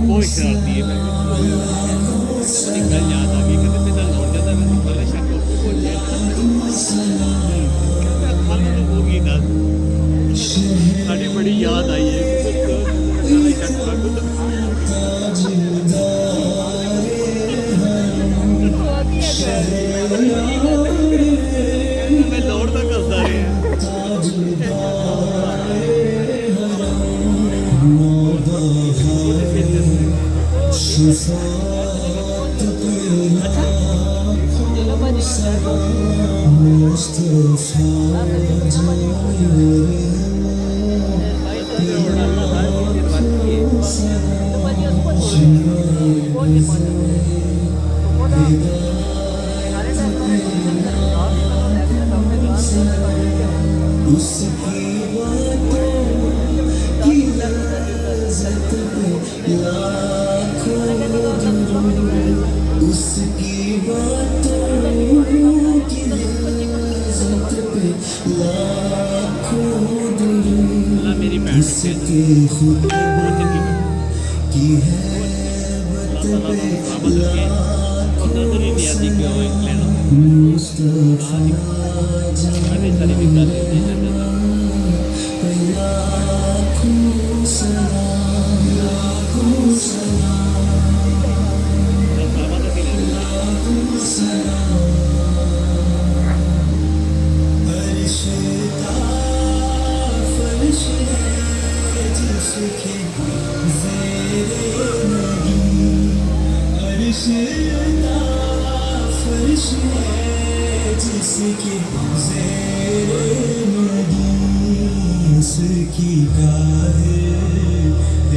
बहुत शरारती है एक गल याद आ गई कहते मैं लौट जाता मैं पहले शक होगी ना साड़ी बड़ी याद आई है मैं दौड़ता करता रहे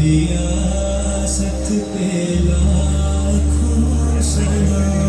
रियासत पे लाखों सलाम।